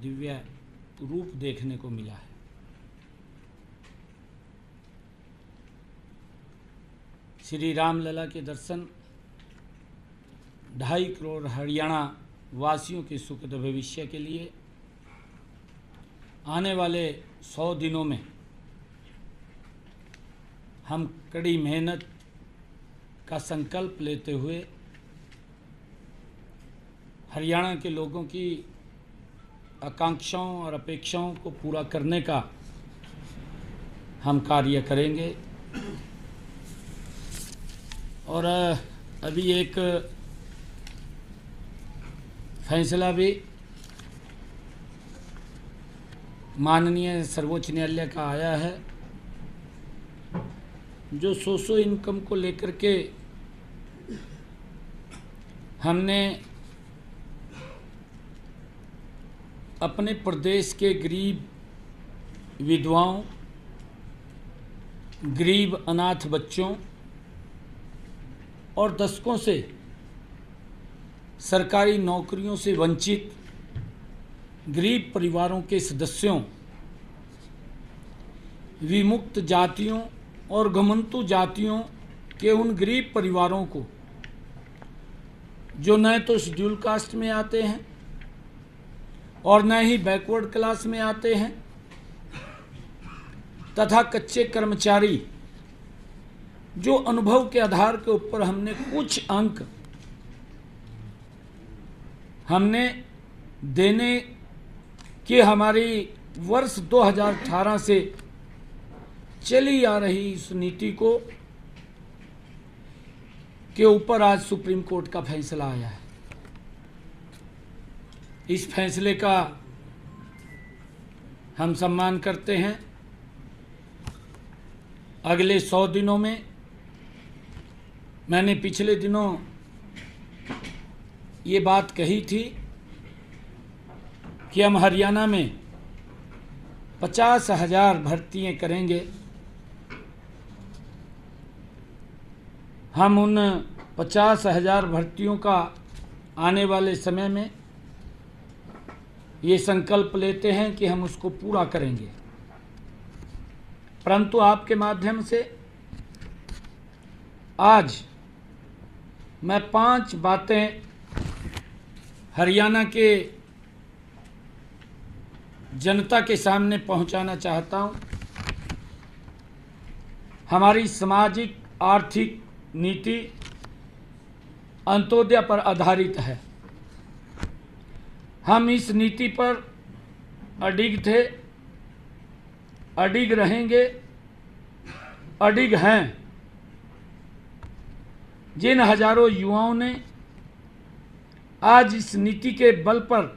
दिव्य रूप देखने को मिला है। श्री रामलला के दर्शन 2.5 करोड़ हरियाणा वासियों के सुखद भविष्य के लिए आने वाले 100 दिनों में हम कड़ी मेहनत का संकल्प लेते हुए हरियाणा के लोगों की आकांक्षाओं और अपेक्षाओं को पूरा करने का हम कार्य करेंगे। और अभी एक फैसला भी माननीय सर्वोच्च न्यायालय का आया है, जो सोशो इनकम को लेकर के हमने अपने प्रदेश के गरीब विधवाओं, गरीब अनाथ बच्चों और दशकों से सरकारी नौकरियों से वंचित गरीब परिवारों के सदस्यों, विमुक्त जातियों और घुमंतु जातियों के उन गरीब परिवारों को जो न तो शेड्यूल कास्ट में आते हैं और न ही बैकवर्ड क्लास में आते हैं, तथा कच्चे कर्मचारी जो अनुभव के आधार के ऊपर हमने कुछ अंक देने की हमारी वर्ष 2018 से चली आ रही इस नीति को के ऊपर आज सुप्रीम कोर्ट का फैसला आया है। इस फैसले का हम सम्मान करते हैं। अगले 100 दिनों में, मैंने पिछले दिनों ये बात कही थी कि हम हरियाणा में 50,000 भर्तियां करेंगे। हम उन 50,000 भर्तियों का आने वाले समय में ये संकल्प लेते हैं कि हम उसको पूरा करेंगे। परंतु आपके माध्यम से आज मैं 5 बातें हरियाणा के जनता के सामने पहुंचाना चाहता हूं। हमारी सामाजिक आर्थिक नीति अंत्योदय पर आधारित है। हम इस नीति पर अडिग थे, अडिग रहेंगे, अडिग हैं। जिन हजारों युवाओं ने आज इस नीति के बल पर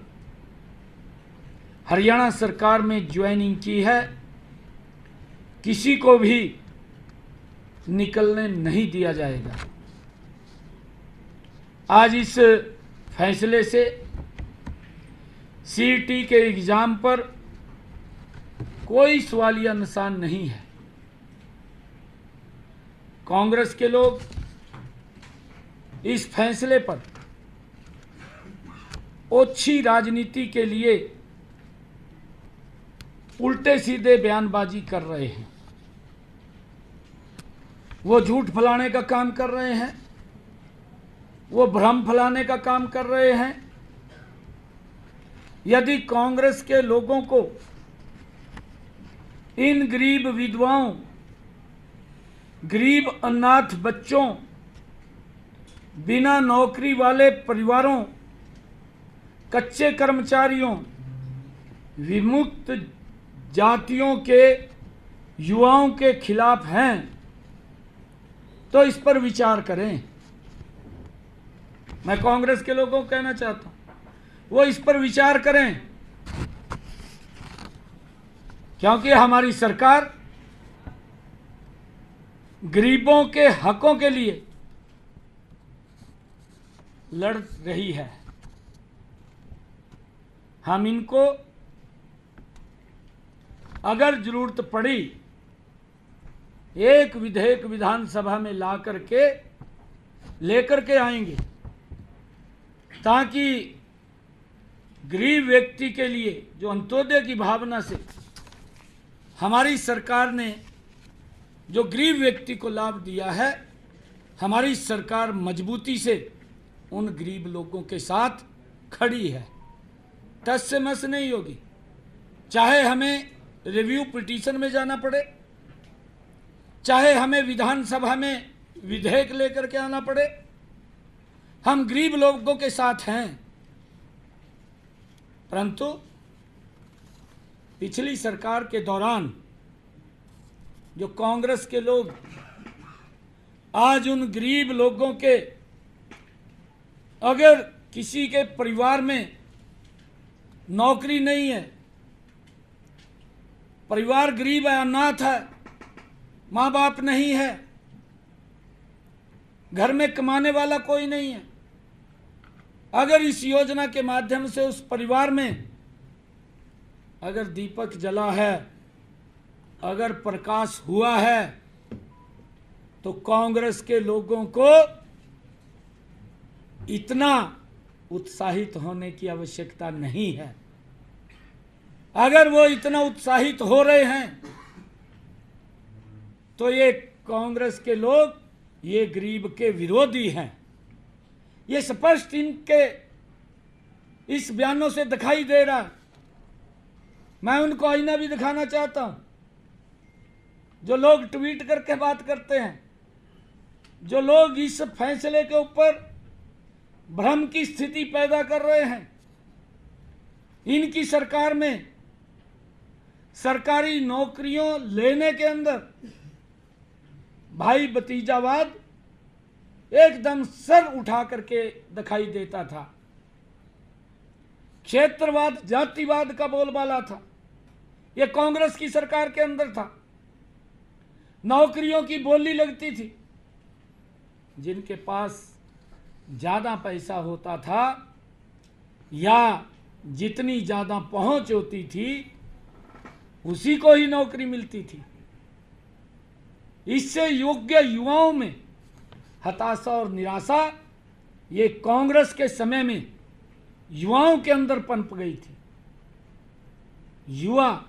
हरियाणा सरकार में ज्वाइनिंग की है, किसी को भी निकलने नहीं दिया जाएगा। आज इस फैसले से सीईटी के एग्जाम पर कोई सवालिया निशान नहीं है। कांग्रेस के लोग इस फैसले पर ओछी राजनीति के लिए उल्टे सीधे बयानबाजी कर रहे हैं। वो झूठ फैलाने का काम कर रहे हैं, वो भ्रम फैलाने का काम कर रहे हैं। यदि कांग्रेस के लोगों को इन गरीब विधवाओं, गरीब अनाथ बच्चों, बिना नौकरी वाले परिवारों, कच्चे कर्मचारियों, विमुक्त जातियों के युवाओं के खिलाफ हैं, तो इस पर विचार करें। मैं कांग्रेस के लोगों को कहना चाहता हूं, वो इस पर विचार करें, क्योंकि हमारी सरकार गरीबों के हकों के लिए लड़ रही है। हम इनको अगर जरूरत पड़ी एक विधेयक विधानसभा में ला करके लेकर के आएंगे, ताकि गरीब व्यक्ति के लिए जो अंत्योदय की भावना से हमारी सरकार ने जो गरीब व्यक्ति को लाभ दिया है, हमारी सरकार मजबूती से उन गरीब लोगों के साथ खड़ी है, टस से मस नहीं होगी। चाहे हमें रिव्यू पिटीशन में जाना पड़े, चाहे हमें विधानसभा में विधेयक लेकर के आना पड़े, हम गरीब लोगों के साथ हैं। परंतु पिछली सरकार के दौरान जो कांग्रेस के लोग आज उन गरीब लोगों के, अगर किसी के परिवार में नौकरी नहीं है, परिवार गरीब है, अनाथ है, माँ बाप नहीं है, घर में कमाने वाला कोई नहीं है, अगर इस योजना के माध्यम से उस परिवार में अगर दीपक जला है, अगर प्रकाश हुआ है, तो कांग्रेस के लोगों को इतना उत्साहित होने की आवश्यकता नहीं है। अगर वो इतना उत्साहित हो रहे हैं तो ये कांग्रेस के लोग ये गरीब के विरोधी हैं। ये स्पष्ट इनके इस बयानों से दिखाई दे रहा है। मैं उनको आईना भी दिखाना चाहता हूं। जो लोग ट्वीट करके बात करते हैं, जो लोग इस फैसले के ऊपर भ्रम की स्थिति पैदा कर रहे हैं, इनकी सरकार में सरकारी नौकरियों लेने के अंदर भाई भतीजावाद एकदम सर उठा करके दिखाई देता था। क्षेत्रवाद, जातिवाद का बोलबाला था। यह कांग्रेस की सरकार के अंदर था। नौकरियों की बोली लगती थी। जिनके पास ज्यादा पैसा होता था या जितनी ज्यादा पहुंच होती थी, उसी को ही नौकरी मिलती थी। इससे योग्य युवाओं में हताशा और निराशा ये कांग्रेस के समय में युवाओं के अंदर पनप गई थी। युवा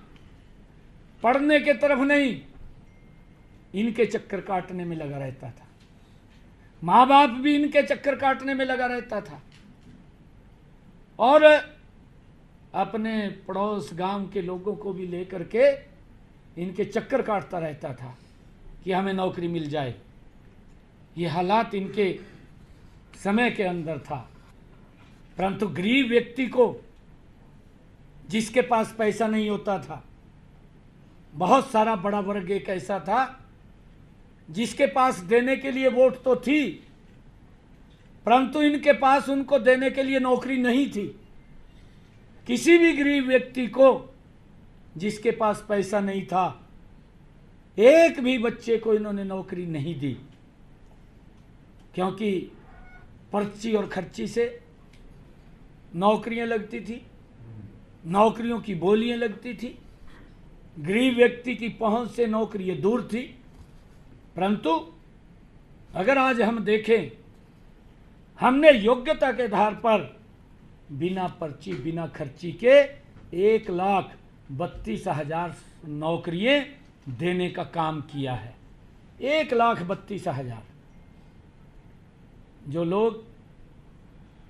पढ़ने के तरफ नहीं, इनके चक्कर काटने में लगा रहता था। माँ बाप भी इनके चक्कर काटने में लगा रहता था और अपने पड़ोस गांव के लोगों को भी लेकर के इनके चक्कर काटता रहता था कि हमें नौकरी मिल जाए। ये हालात इनके समय के अंदर था। परंतु गरीब व्यक्ति को, जिसके पास पैसा नहीं होता था, बहुत सारा बड़ा वर्ग एक ऐसा था जिसके पास देने के लिए वोट तो थी, परंतु इनके पास उनको देने के लिए नौकरी नहीं थी। किसी भी गरीब व्यक्ति को जिसके पास पैसा नहीं था, एक भी बच्चे को इन्होंने नौकरी नहीं दी, क्योंकि पर्ची और खर्ची से नौकरियां लगती थी, नौकरियों की बोलियां लगती थी, गरीब व्यक्ति की पहुंच से नौकरियां दूर थी। परंतु अगर आज हम देखें, हमने योग्यता के आधार पर बिना पर्ची बिना खर्ची के 1,32,000 नौकरियां देने का काम किया है। 1,32,000। जो लोग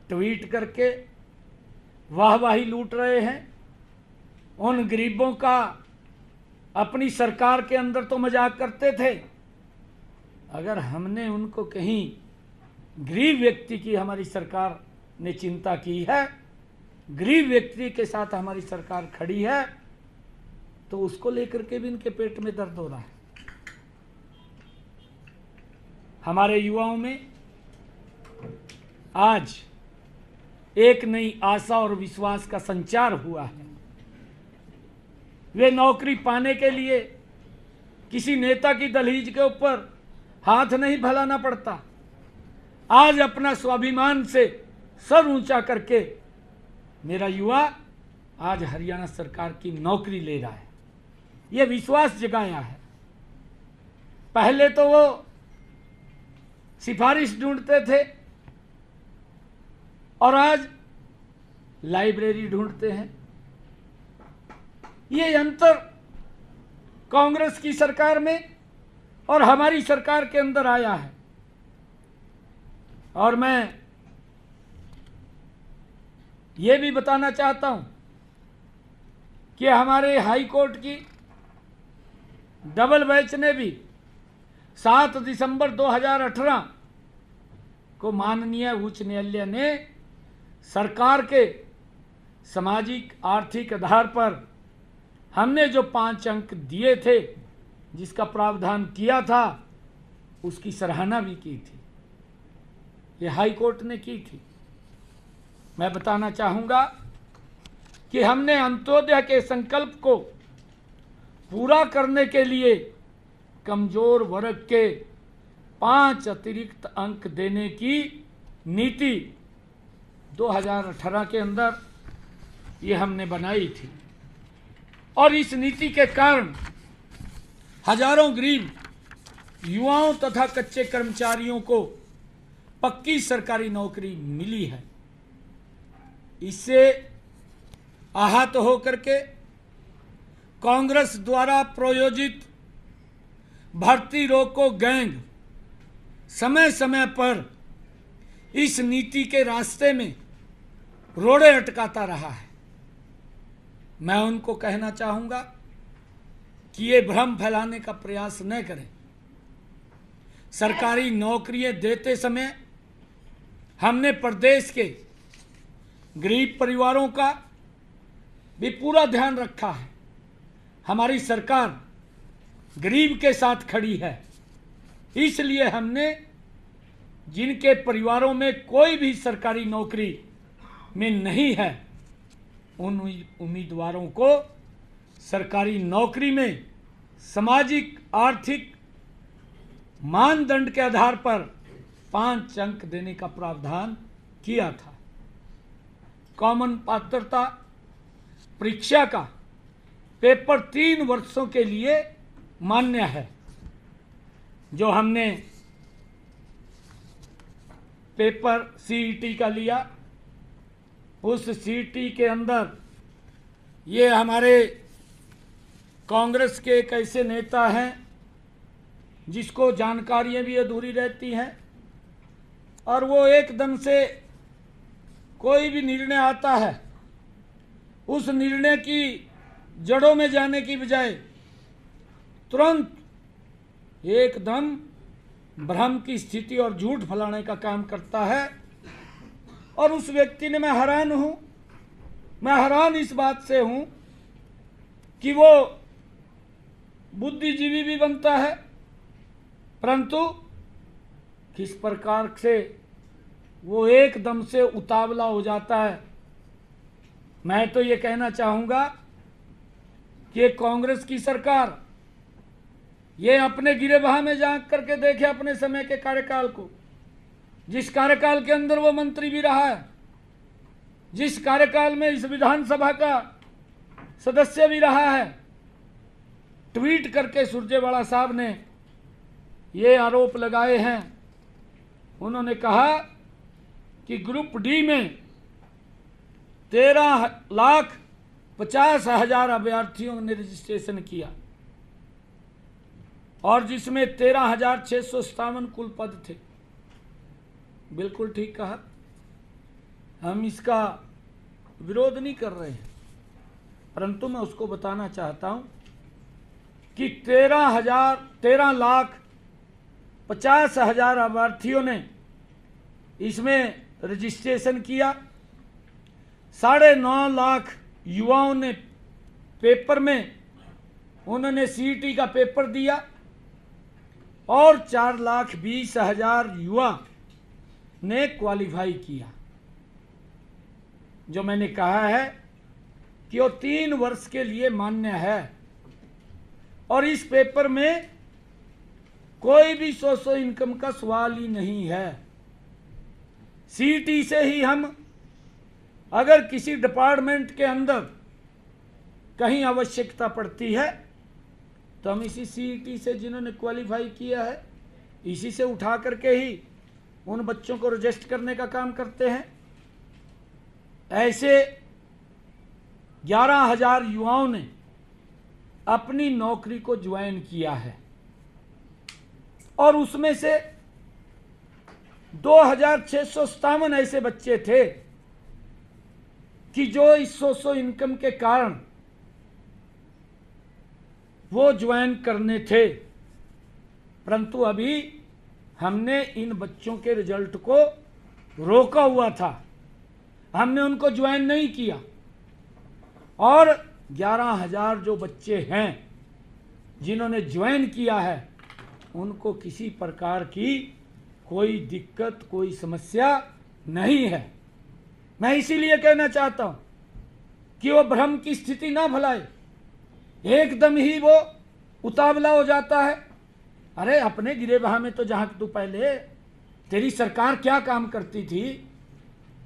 ट्वीट करके वाहवाही लूट रहे हैं, उन गरीबों का अपनी सरकार के अंदर तो मजाक करते थे। अगर हमने उनको कहीं गरीब व्यक्ति की हमारी सरकार ने चिंता की है, गरीब व्यक्ति के साथ हमारी सरकार खड़ी है, तो उसको लेकर के भी इनके पेट में दर्द हो रहा है। हमारे युवाओं में आज एक नई आशा और विश्वास का संचार हुआ है। वे नौकरी पाने के लिए किसी नेता की दहलीज के ऊपर हाथ नहीं फैलाना पड़ता। आज अपना स्वाभिमान से सर ऊंचा करके मेरा युवा आज हरियाणा सरकार की नौकरी ले रहा है। यह विश्वास जगाया है। पहले तो वो सिफारिश ढूंढते थे और आज लाइब्रेरी ढूंढते हैं। ये अंतर कांग्रेस की सरकार में और हमारी सरकार के अंदर आया है। और मैं ये भी बताना चाहता हूं कि हमारे हाई कोर्ट की डबल बेंच ने भी 7 दिसंबर 2018 को माननीय उच्च न्यायालय ने सरकार के सामाजिक आर्थिक आधार पर हमने जो 5 अंक दिए थे, जिसका प्रावधान किया था, उसकी सराहना भी की थी। ये हाई कोर्ट ने की थी। मैं बताना चाहूँगा कि हमने अंत्योदय के संकल्प को पूरा करने के लिए कमजोर वर्ग के 5 अतिरिक्त अंक देने की नीति 2018 के अंदर ये हमने बनाई थी। और इस नीति के कारण हजारों गरीब युवाओं तथा कच्चे कर्मचारियों को पक्की सरकारी नौकरी मिली है। इससे आहत होकर के कांग्रेस द्वारा प्रायोजित भर्ती रोको गैंग समय समय पर इस नीति के रास्ते में रोड़े अटकाता रहा है। मैं उनको कहना चाहूँगा कि ये भ्रम फैलाने का प्रयास न करें। सरकारी नौकरियां देते समय हमने प्रदेश के गरीब परिवारों का भी पूरा ध्यान रखा है। हमारी सरकार गरीब के साथ खड़ी है। इसलिए हमने जिनके परिवारों में कोई भी सरकारी नौकरी में नहीं है, उन उम्मीदवारों को सरकारी नौकरी में सामाजिक आर्थिक मानदंड के आधार पर 5 अंक देने का प्रावधान किया था। कॉमन पात्रता परीक्षा का पेपर 3 वर्षों के लिए मान्य है। जो हमने पेपर सीईटी का लिया, उस सीईटी के अंदर ये हमारे कांग्रेस के एक ऐसे नेता हैं जिसको जानकारियां भी अधूरी रहती हैं, और वो एकदम से कोई भी निर्णय आता है, उस निर्णय की जड़ों में जाने की बजाय तुरंत एकदम भ्रम की स्थिति और झूठ फैलाने का काम करता है। और उस व्यक्ति ने, मैं हैरान इस बात से हूं कि वो बुद्धिजीवी भी बनता है, परंतु किस प्रकार से वो एकदम से उतावला हो जाता है। मैं तो ये कहना चाहूँगा कि कांग्रेस की सरकार ये अपने गिरेबान में झांक करके देखे अपने समय के कार्यकाल को, जिस कार्यकाल के अंदर वो मंत्री भी रहा है, जिस कार्यकाल में इस विधानसभा का सदस्य भी रहा है। ट्वीट करके सुरजेवाला साहब ने ये आरोप लगाए हैं। उन्होंने कहा कि ग्रुप डी में 13,50,000 अभ्यर्थियों ने रजिस्ट्रेशन किया और जिसमें 13,657 कुल पद थे। बिल्कुल ठीक कहा, हम इसका विरोध नहीं कर रहे हैं, परंतु मैं उसको बताना चाहता हूं कि 13,50,000 अभ्यर्थियों ने इसमें रजिस्ट्रेशन किया। 9.5 लाख युवाओं ने पेपर में उन्होंने सीईटी का पेपर दिया और 4,20,000 युवा ने क्वालिफाई किया। जो मैंने कहा है कि वो 3 वर्ष के लिए मान्य है और इस पेपर में कोई भी सोर्स इनकम का सवाल ही नहीं है। सीईटी से ही हम अगर किसी डिपार्टमेंट के अंदर कहीं आवश्यकता पड़ती है तो हम इसी सीईटी से जिन्होंने क्वालिफाई किया है, इसी से उठा करके ही उन बच्चों को रजिस्टर करने का काम करते हैं। ऐसे 11,000 युवाओं ने अपनी नौकरी को ज्वाइन किया है और उसमें से 2,657 ऐसे बच्चे थे कि जो इस सोशो इनकम के कारण वो ज्वाइन करने थे, परंतु अभी हमने इन बच्चों के रिजल्ट को रोका हुआ था, हमने उनको ज्वाइन नहीं किया। और 11,000 जो बच्चे हैं जिन्होंने ज्वाइन किया है, उनको किसी प्रकार की कोई दिक्कत, कोई समस्या नहीं है। मैं इसीलिए कहना चाहता हूं कि वो भ्रम की स्थिति ना भलाए, एकदम ही वो उतावला हो जाता है। अरे अपने गिरेबान में तो जहां तू पहले, तेरी सरकार क्या काम करती थी?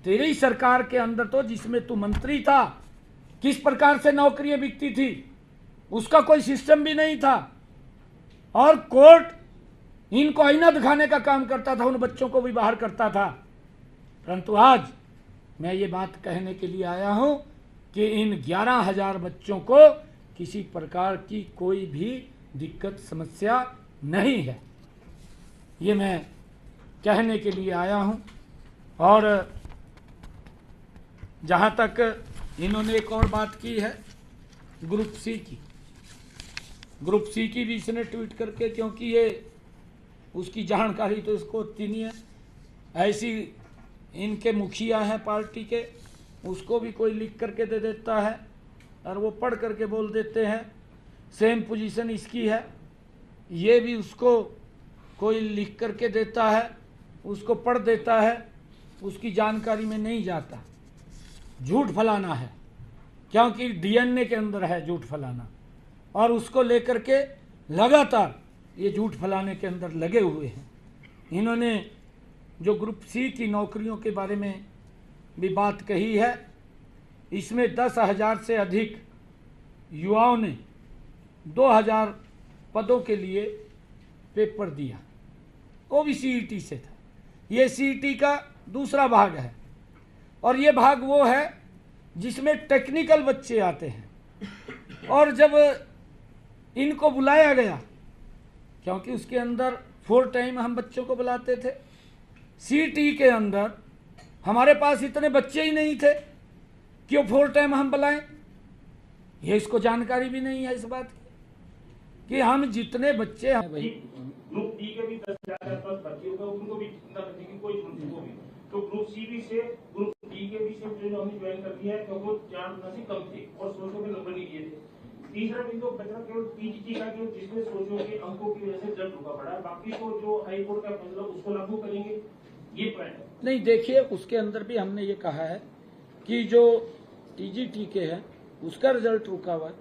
तेरी सरकार के अंदर तो जिसमें तू मंत्री था, किस प्रकार से नौकरियां बिकती थी, उसका कोई सिस्टम भी नहीं था। और कोर्ट इनको आईना दिखाने का काम करता था, उन बच्चों को भी बाहर करता था। परंतु आज मैं ये बात कहने के लिए आया हूं कि इन 11,000 बच्चों को किसी प्रकार की कोई भी दिक्कत, समस्या नहीं है। ये मैं कहने के लिए आया हूं। और जहां तक इन्होंने एक और बात की है ग्रुप सी की, ग्रुप सी की भी इसने ट्वीट करके, क्योंकि ये उसकी जानकारी तो इसको होती नहीं है, ऐसी इनके मुखिया हैं पार्टी के, उसको भी कोई लिख करके दे देता है और वो पढ़ करके बोल देते हैं सेम पोजीशन इसकी है। ये भी उसको कोई लिख करके देता है, उसको पढ़ देता है, उसकी जानकारी में नहीं जाता। झूठ फैलाना है, क्योंकि डीएनए के अंदर है झूठ फैलाना, और उसको लेकर के लगातार ये झूठ फैलाने के अंदर लगे हुए हैं। इन्होंने जो ग्रुप सी की नौकरियों के बारे में भी बात कही है, इसमें 10,000 से अधिक युवाओं ने 2,000 पदों के लिए पेपर दिया। वो भी सीईटी से था। ये सीईटी का दूसरा भाग है, और ये भाग वो है जिसमें टेक्निकल बच्चे आते हैं। और जब इनको बुलाया गया, क्योंकि उसके अंदर 4 टाइम हम बच्चों को बुलाते थे, सीईटी के अंदर हमारे पास इतने बच्चे ही नहीं थे कि वो 4 टाइम हम बुलाएं। ये इसको जानकारी भी नहीं है इस बात की कि हम जितने बच्चे हैं भाई, ग्रुप डी के भी 10,000 प्लस भर्ती होगा, उनको भी चिंता करने की कोई जरूरत नहीं होगी। तो ग्रुप सी भी से ग्रुप डी के भी से जो हमने ज्वाइन कर दिया है, क्योंकि वो 4 से कम थे और सोचो के नंबर नहीं दिए थे। तीसरा बिंदु बचा केवल पीजीटी का, केवल जिसमें सोचो के अंकों की वजह से रिजल्ट रुका पड़ा, बाकी तो जो हाई कोर्ट का फैसला उसको लागू करेंगे, ये पॉइंट है। नहीं, देखिए उसके अंदर भी हमने ये कहा है कि जो टीजीटी के है उसका रिजल्ट रुका हुआ है,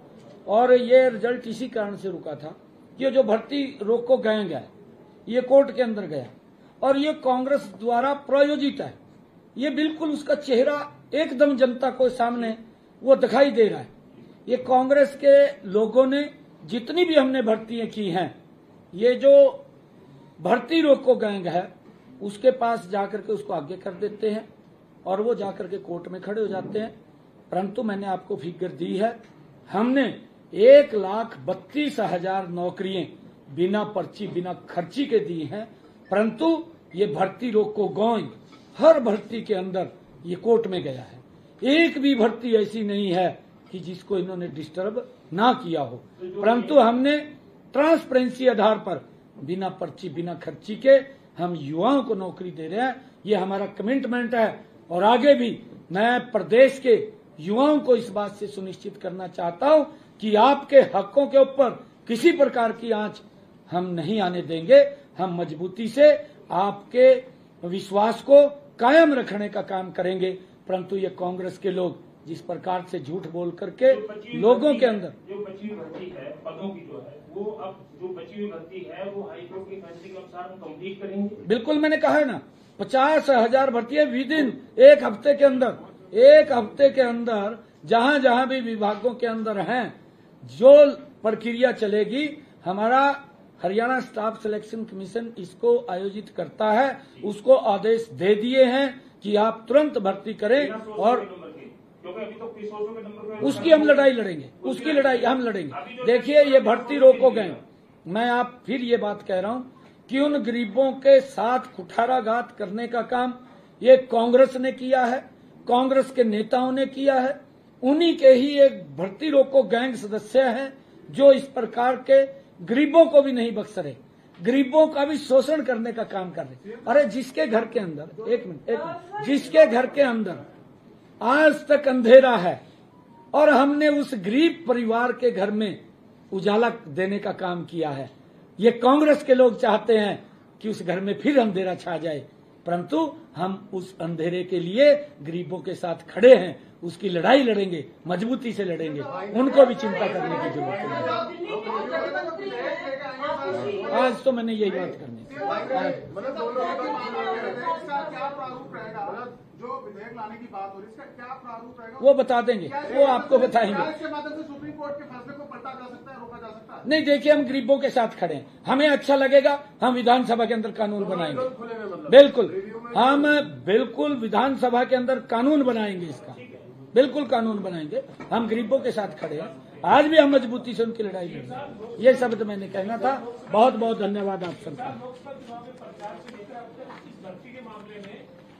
और ये रिजल्ट इसी कारण से रुका था कि जो भर्ती रोको गया ये कोर्ट के अंदर गया, और ये कांग्रेस द्वारा प्रायोजित है। ये बिल्कुल उसका चेहरा एकदम जनता को सामने वो दिखाई दे रहा है। ये कांग्रेस के लोगों ने जितनी भी हमने भर्तियां की हैं, ये जो भर्ती रोको गैंग है उसके पास जाकर के उसको आगे कर देते हैं और वो जाकर के कोर्ट में खड़े हो जाते हैं। परंतु मैंने आपको फिगर दी है, हमने 1,32,000 नौकरियां बिना पर्ची, बिना खर्ची के दी हैं। परंतु ये भर्ती रोको गैंग हर भर्ती के अंदर ये कोर्ट में गया है। एक भी भर्ती ऐसी नहीं है कि जिसको इन्होंने डिस्टर्ब ना किया हो। परंतु हमने ट्रांसपेरेंसी आधार पर बिना पर्ची, बिना खर्ची के हम युवाओं को नौकरी दे रहे हैं। ये हमारा कमिटमेंट है, और आगे भी मैं प्रदेश के युवाओं को इस बात से सुनिश्चित करना चाहता हूं कि आपके हकों के ऊपर किसी प्रकार की आंच हम नहीं आने देंगे। हम मजबूती से आपके विश्वास को कायम रखने का काम करेंगे। परंतु ये कांग्रेस के लोग जिस प्रकार से झूठ बोल करके लोगों के अंदर जो बची हुई भर्ती है पदों की जो है, वो अब जो बची हुई भर्ती है वो हाईकोर्ट के फैसले के अनुसार हम कंप्लीट करेंगे। बिल्कुल, मैंने कहा है ना 50,000 भर्ती है विद इन 1 हफ्ते के अंदर। 1 हफ्ते के अंदर जहां जहां भी विभागों के अंदर हैं, जो प्रक्रिया चलेगी, हमारा हरियाणा स्टाफ सिलेक्शन कमीशन इसको आयोजित करता है, उसको आदेश दे दिए हैं कि आप तुरंत भर्ती करें। और क्योंकि अभी तो 500 के नंबर पे उसकी हम लड़ाई लड़ेंगे, उसकी लड़ाई हम लड़ेंगे। देखिए ये भर्ती रोको गए, मैं आप फिर ये बात कह रहा हूं कि उन गरीबों के साथ कुठाराघात करने का काम ये कांग्रेस ने किया है, कांग्रेस के नेताओं ने किया है। उन्हीं के ही एक भर्ती रोको गैंग सदस्य हैं जो इस प्रकार के गरीबों को भी नहीं बख्श रहे, गरीबों का भी शोषण करने का काम कर रहे। अरे जिसके घर के अंदर एक मिनट जिसके घर के अंदर आज तक अंधेरा है और हमने उस गरीब परिवार के घर में उजाला देने का काम किया है, ये कांग्रेस के लोग चाहते हैं कि उस घर में फिर अंधेरा छा जाए, परंतु हम उस अंधेरे के लिए गरीबों के साथ खड़े हैं, उसकी लड़ाई लड़ेंगे, मजबूती से लड़ेंगे, उनको भी चिंता करने की जरूरत है। आज तो मैंने यही बात करनी जो विधेयक लाने की बात हो रही है, इसका क्या प्रारूप रहेगा? वो बता देंगे, वो आपको बताएंगे। इसके माध्यम से सुप्रीम कोर्ट के फैसले को पलटा जा सकता है, रोका जा सकता है? नहीं, देखिए हम गरीबों के साथ खड़े हैं, हमें अच्छा लगेगा हम विधानसभा के अंदर कानून बनाएंगे, बिल्कुल हम बिल्कुल विधानसभा के अंदर कानून बनाएंगे, इसका बिल्कुल कानून बनाएंगे। हम गरीबों के साथ खड़े हैं, आज भी हम मजबूती से उनकी लड़ाई लड़ेंगे। ये शब्द मैंने कहना था। बहुत बहुत धन्यवाद आप सबका।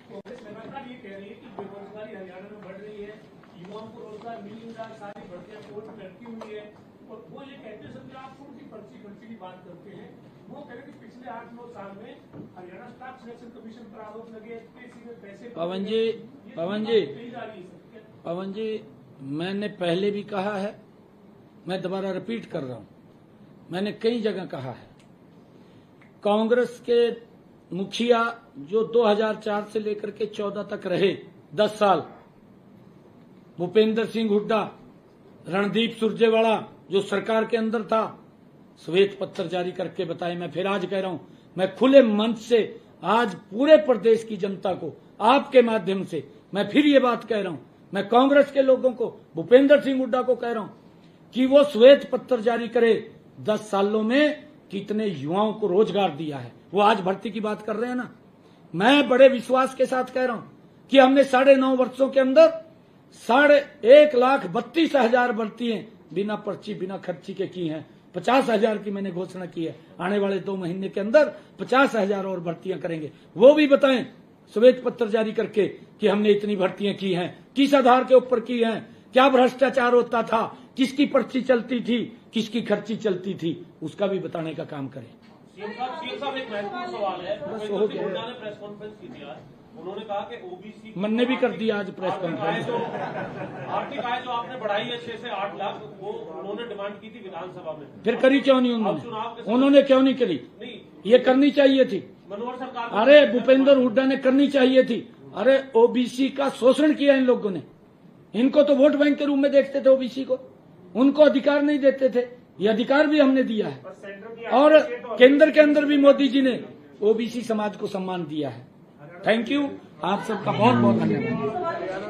कांग्रेस लगातार ये कह रही है कि बेरोजगारी हरियाणा में बढ़ रही है, युवाओं को रोजगार मिल नहीं रहा, सारी भर्तियां कोर्ट में लटकी हुई है। और वो ये कहते समय आप उनकी पर्ची की बात करते हैं, वो कह रहे कि पिछले 8-9 साल में हरियाणा स्टाफ सिलेक्शन कमीशन पर आरोप लगे, एचपीएससी में पैसे पवन जी मैंने पहले भी कहा है, मैं दोबारा रिपीट कर रहा हूं, मैंने कई जगह कहा है, कांग्रेस के मुखिया जो 2004 से लेकर के 14 तक रहे, 10 साल, भूपेंद्र सिंह हुड्डा, रणदीप सुरजेवाला जो सरकार के अंदर था, श्वेत पत्र जारी करके बताए। मैं फिर आज कह रहा हूं, मैं खुले मंच से आज पूरे प्रदेश की जनता को आपके माध्यम से मैं फिर ये बात कह रहा हूं, मैं कांग्रेस के लोगों को, भूपेंद्र सिंह हुड्डा को कह रहा हूं कि वो श्वेत पत्र जारी करे 10 सालों में कितने युवाओं को रोजगार दिया है। वो आज भर्ती की बात कर रहे हैं ना, मैं बड़े विश्वास के साथ कह रहा हूं कि हमने 9.5 वर्षों के अंदर 1,32,000 भर्तियां बिना पर्ची बिना खर्ची के की हैं। 50,000 की मैंने घोषणा की है, आने वाले 2 महीने के अंदर 50,000 और भर्तियां करेंगे। वो भी बताएं श्वेत पत्र जारी करके कि हमने इतनी भर्तियां की हैं, किस आधार के ऊपर की हैं, क्या भ्रष्टाचार होता था, किसकी पर्ची चलती थी, किसकी खर्ची चलती थी, उसका भी बताने का काम करें। सीएम साहब एक महत्वपूर्ण सवाल है, हुड्डा ने प्रेस कॉन्फ्रेंस की थी आज, उन्होंने कहा कि ओबीसी मैंने भी कर दिया आज प्रेस कॉन्फ्रेंस। आर्थिक आय जो आपने बढ़ाई है 6 से 8 लाख, वो उन्होंने डिमांड की थी विधानसभा में, फिर करी क्यों नहीं उन्होंने क्यों नहीं करी? ये करनी चाहिए थी, मनोहर सरकार। अरे भूपेंद्र हुड्डा ने करनी चाहिए थी। अरे ओबीसी का शोषण किया इन लोगों ने, इनको तो वोट बैंक के रूप में देखते थे ओबीसी को, उनको अधिकार नहीं देते थे, ये अधिकार भी हमने दिया है। और केंद्र के अंदर भी मोदी जी ने ओबीसी समाज को सम्मान दिया है। थैंक यू, आप सबका बहुत बहुत धन्यवाद।